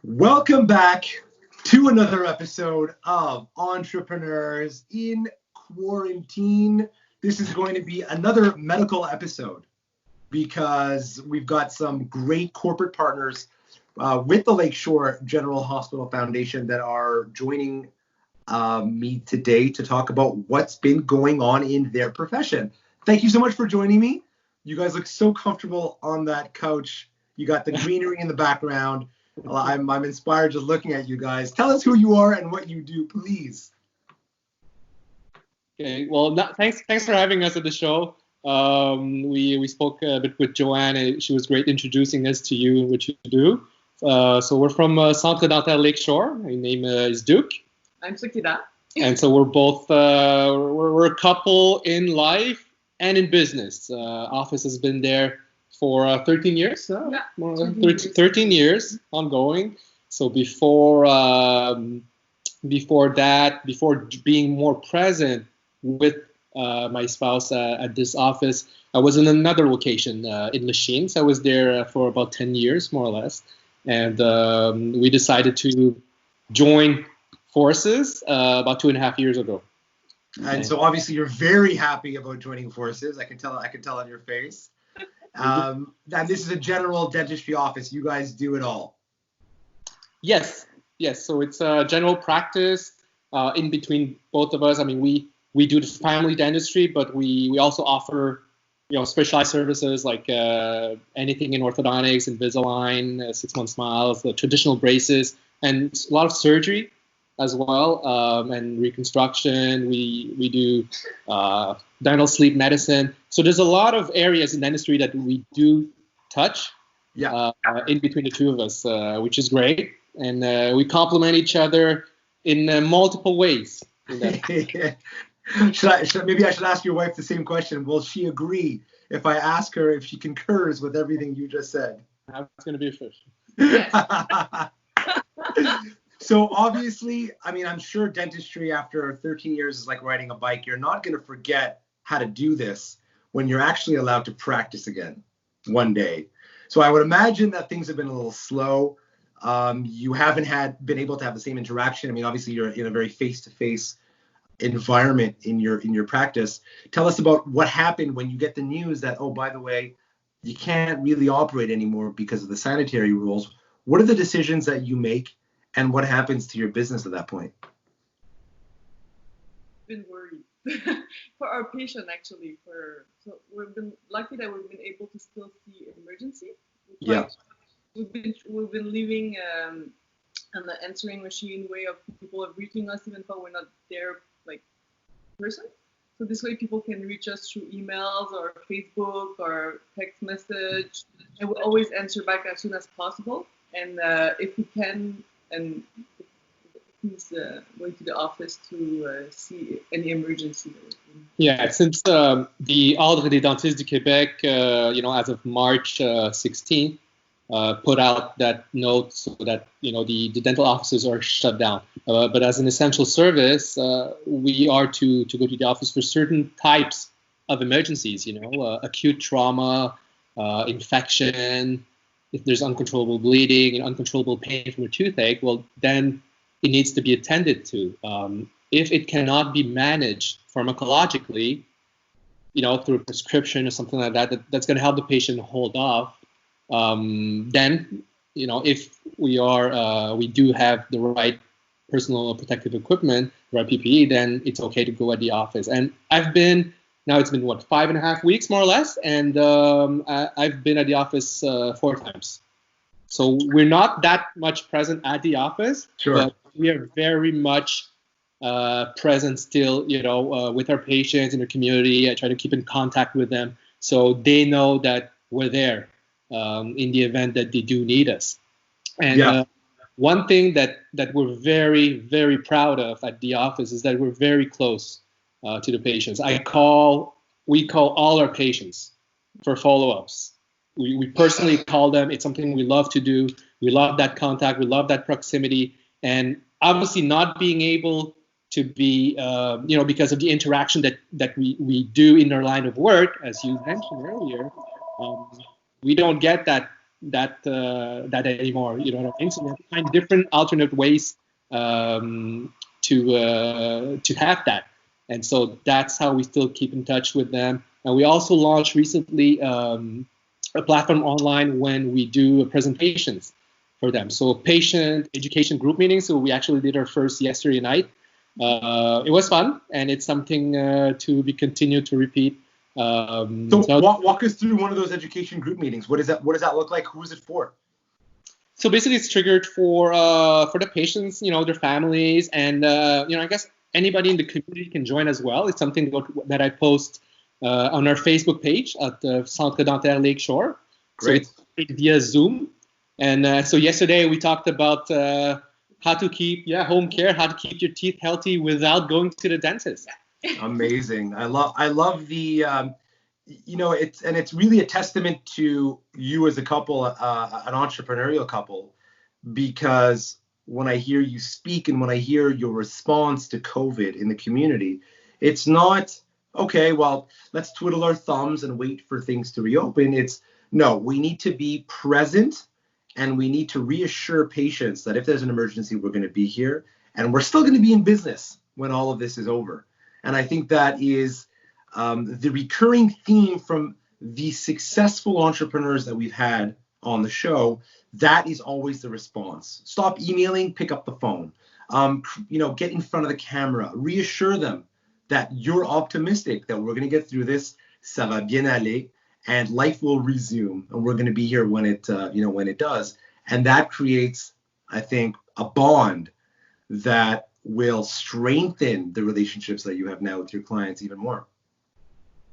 Welcome back to another episode of Entrepreneurs in Quarantine. This is going to be another medical episode because we've got some great corporate partners with the Lakeshore General Hospital Foundation that are joining me today to talk about what's been going on in their profession. Thank you so much for joining me. You guys look so comfortable on that couch. You got the greenery in the background. I'm inspired just looking at you guys. Tell us who you are and what you do, please. Okay. Well, thanks for having us at the show. We spoke a bit with Joanne, and she was great introducing us to you and what you do. So we're from Centre Dentaire Lakeshore. My name is Duc. I'm Sochea. And so we're both we're a couple in life and in business. Office has been there for 13 years. Yeah, 13 years ongoing. So before being more present with my spouse at this office, I was in another location in Lachine. So I was there for about 10 years, more or less. And we decided to join forces about 2.5 years ago. And so obviously you're very happy about joining forces. I can tell on your face. And this is a general dentistry office. You guys do it all. Yes. So it's a general practice in between both of us. I mean, we do the family dentistry, but we also offer, specialized services like anything in orthodontics, Invisalign, 6-month smiles, the traditional braces, and a lot of surgery as well, and reconstruction. We do dental sleep medicine. So there's a lot of areas in dentistry that we do touch in between the two of us, which is great. And we complement each other in multiple ways. Maybe I should ask your wife the same question. Will she agree if I ask her if she concurs with everything you just said? That's going to be official. So obviously, I mean, I'm sure dentistry after 13 years is like riding a bike. You're not going to forget how to do this when you're actually allowed to practice again one day. So I would imagine that things have been a little slow. You haven't been able to have the same interaction. I mean, obviously you're in a very face-to-face environment in your practice. Tell us about what happened when you get the news that, oh, by the way, you can't really operate anymore because of the sanitary rules. What are the decisions that you make? And what happens to your business at that point? Been worried for our patient actually. So we've been lucky that we've been able to still see emergency. We've been living an answering machine way of people of reaching us even though we're not there like person. So this way people can reach us through emails or Facebook or text message, and we'll always answer back as soon as possible. And if we can. And he's going to the office to see any emergency. Yeah, since the Ordre des Dentistes du Québec, as of March 16th, put out that note so that the dental offices are shut down. But as an essential service, we are to go to the office for certain types of emergencies. Acute trauma, infection. If there's uncontrollable bleeding and uncontrollable pain from a toothache, well, then it needs to be attended to. If it cannot be managed pharmacologically, through a prescription or something like that, that's going to help the patient hold off. Then, if we do have the right personal protective equipment, the right PPE, then it's okay to go at the office. And now it's been 5.5 weeks more or less, and I've been at the office 4 times. So we're not that much present at the office, but we are very much present still, with our patients in the community. I try to keep in contact with them so they know that we're there in the event that they do need us. And one thing that we're very, very proud of at the office is that we're very close to the patients. We call all our patients for follow-ups. We personally call them. It's something we love to do. We love that contact. We love that proximity. And obviously not being able to be, because of the interaction that we do in our line of work, as you mentioned earlier, we don't get that that anymore. You know what I mean? So we have to find different alternate ways to have that. And so that's how we still keep in touch with them. And we also launched recently a platform online when we do presentations for them. So patient education group meetings. So we actually did our first yesterday night. It was fun, and it's something to be continued to repeat. So walk us through one of those education group meetings. What does that look like? Who is it for? So basically, it's triggered for the patients, their families, and I guess anybody in the community can join as well. It's something that I post on our Facebook page at the Centre Dentaire Lakeshore. Great. So it's via Zoom. And so yesterday we talked about how to keep home care, how to keep your teeth healthy without going to the dentist. Amazing. I love the it's really a testament to you as a couple, an entrepreneurial couple, because when I hear you speak and when I hear your response to COVID in the community, it's not, okay, well, let's twiddle our thumbs and wait for things to reopen. It's, no, we need to be present and we need to reassure patients that if there's an emergency, we're going to be here and we're still going to be in business when all of this is over. And I think that is the recurring theme from the successful entrepreneurs that we've had on the show. That is always the response. Stop emailing, pick up the phone, get in front of the camera, reassure them that you're optimistic that we're going to get through this, ça va bien aller, and life will resume, and we're going to be here when it does. And that creates, I think, a bond that will strengthen the relationships that you have now with your clients even more.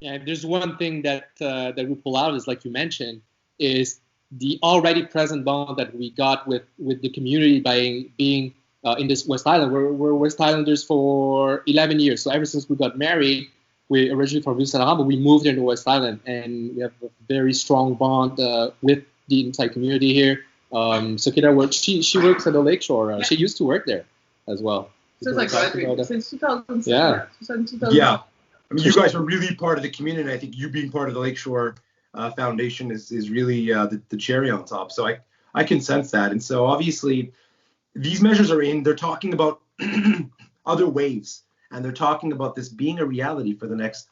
Yeah, if there's one thing that we pull out is, like you mentioned, is the already present bond that we got with the community by being in this West Island. We're West Islanders for 11 years. So ever since we got married, we originally from Ville-Saint-Laurent, but we moved into West Island, and we have a very strong bond with the entire community here. Sochea, she works at the Lakeshore. She used to work there as well. Since I graduated, since 2006. Yeah. Yeah. I mean, you guys are really part of the community, and I think you being part of the Lakeshore Foundation is really the cherry on top. So I can sense that. And so obviously these measures are in. They're talking about other waves, and they're talking about this being a reality for the next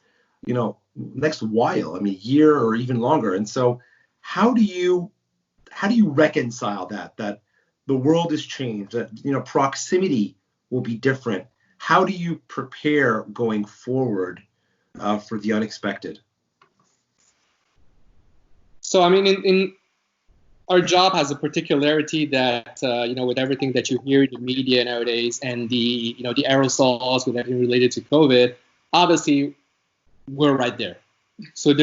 while. I mean, year or even longer. And so how do you reconcile that the world has changed, that proximity will be different? How do you prepare going forward for the unexpected? So, I mean, in our job has a particularity that, with everything that you hear in the media nowadays and the aerosols with everything related to COVID, obviously we're right there. So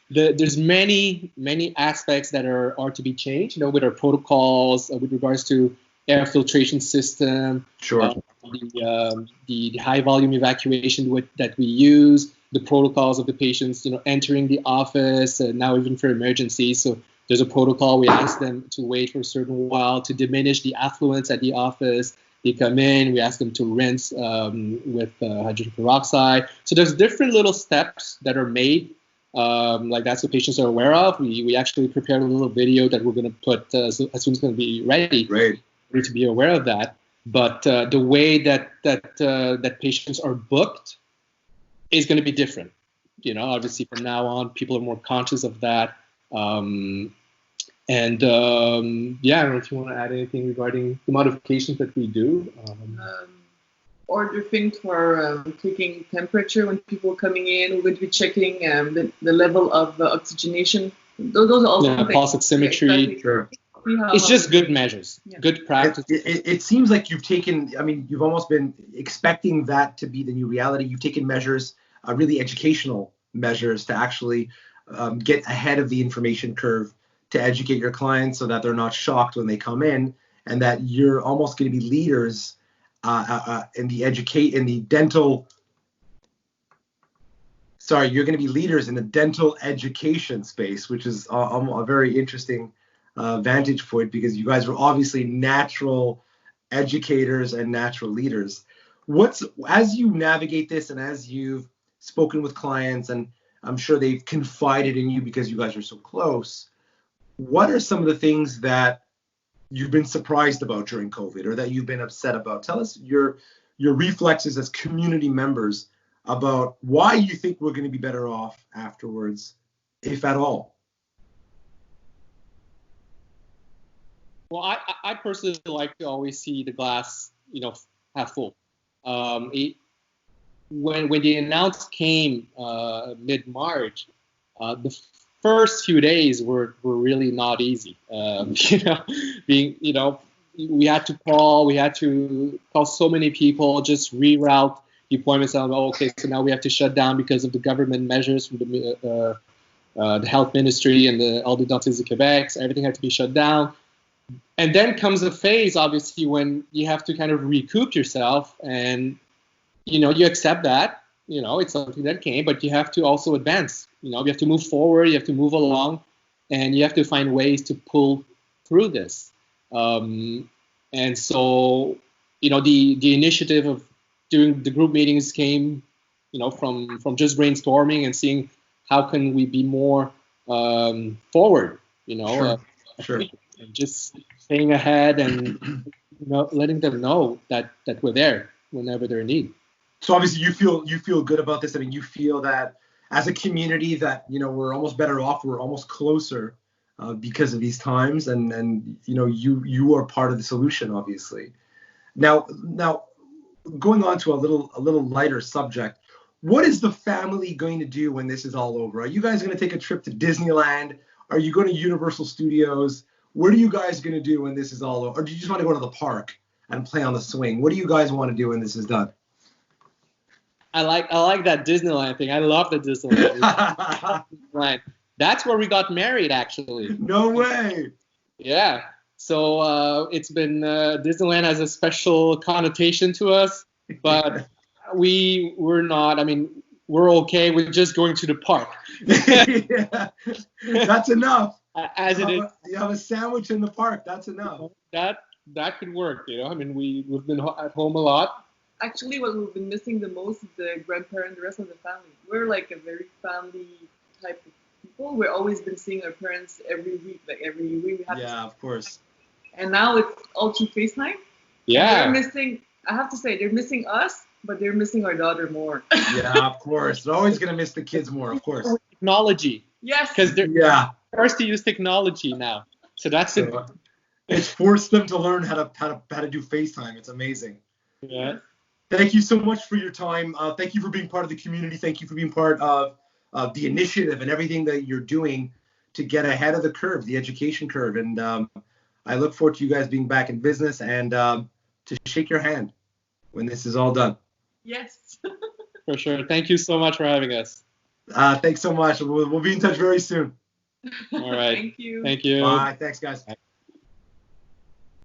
there's many aspects that are to be changed, with our protocols with regards to air filtration system, sure, the high volume evacuation that we use, the protocols of the patients, entering the office, now even for emergencies. So there's a protocol. We ask them to wait for a certain while to diminish the affluence at the office. They come in, we ask them to rinse with hydrogen peroxide. So there's different little steps that are made like that, so patients are aware of. We actually prepared a little video that we're going to put as soon as it's going to be ready. Right. To be aware of that. But the way that patients are booked is going to be different. Obviously from now on, people are more conscious of that. I don't know if you want to add anything regarding the modifications that we do. Order things for taking temperature when people are coming in. We're going to be checking the level of oxygenation. Those are also pulse oximetry. Yeah, exactly. Sure. It's just good measures, good practice. It seems like you've almost been expecting that to be the new reality. You've taken measures, really educational measures, to actually get ahead of the information curve, to educate your clients so that they're not shocked when they come in, and that you're almost going to be leaders in the dental. Sorry, you're going to be leaders in the dental education space, which is a very interesting vantage point, because you guys are obviously natural educators and natural leaders. As you navigate this, and as you've spoken with clients, and I'm sure they've confided in you because you guys are so close, what are some of the things that you've been surprised about during COVID, or that you've been upset about? Tell us your reflexes as community members about why you think we're going to be better off afterwards, if at all. Well, I personally like to always see the glass, half full. When the announcement came mid-March, the first few days were really not easy. We had to call so many people, just reroute the appointments. Okay, so now we have to shut down because of the government measures from the health ministry and all the dentistes of Quebec. So everything had to be shut down. And then comes a phase, obviously, when you have to kind of recoup yourself, and you accept that. It's something that came, but you have to also advance. You have to move forward, you have to move along, and you have to find ways to pull through this. And so, the initiative of doing the group meetings came, from just brainstorming and seeing how can we be more forward, Sure. and just staying ahead and letting them know that we're there whenever they're in need. So obviously you feel good about this. I mean, you feel that as a community that we're almost better off, we're almost closer because of these times, and you are part of the solution, obviously. Now going on to a little lighter subject, what is the family going to do when this is all over? Are you guys going to take a trip to Disneyland? Are you going to Universal Studios? What are you guys going to do when this is all over? Or do you just want to go to the park and play on the swing? What do you guys want to do when this is done? I like that Disneyland thing. I love the Disneyland. That's where we got married, actually. No way. Yeah. So it's been Disneyland has a special connotation to us, but we're not. I mean, we're okay with just going to the park. Yeah. That's enough. You have a sandwich in the park. That's enough. That could work. I mean, we've been at home a lot. Actually, what we've been missing the most is the grandparents, the rest of the family. We're like a very family type of people. We've always been seeing our parents every week. Like every week we have of course. And now it's all through FaceTime. Yeah. They're missing, I have to say, they're missing us, but they're missing our daughter more. Yeah, of course. They're always going to miss the kids more, of course. Technology. Yes. Because they're forced to use technology now. So that's it. It's forced them to learn how to do FaceTime. It's amazing. Yeah. Thank you so much for your time. Thank you for being part of the community. Thank you for being part of the initiative and everything that you're doing to get ahead of the curve, the education curve. And I look forward to you guys being back in business and to shake your hand when this is all done. Yes. For sure. Thank you so much for having us. Thanks so much. We'll be in touch very soon. All right. Thank you. Thank you. Bye. Thanks, guys. Bye.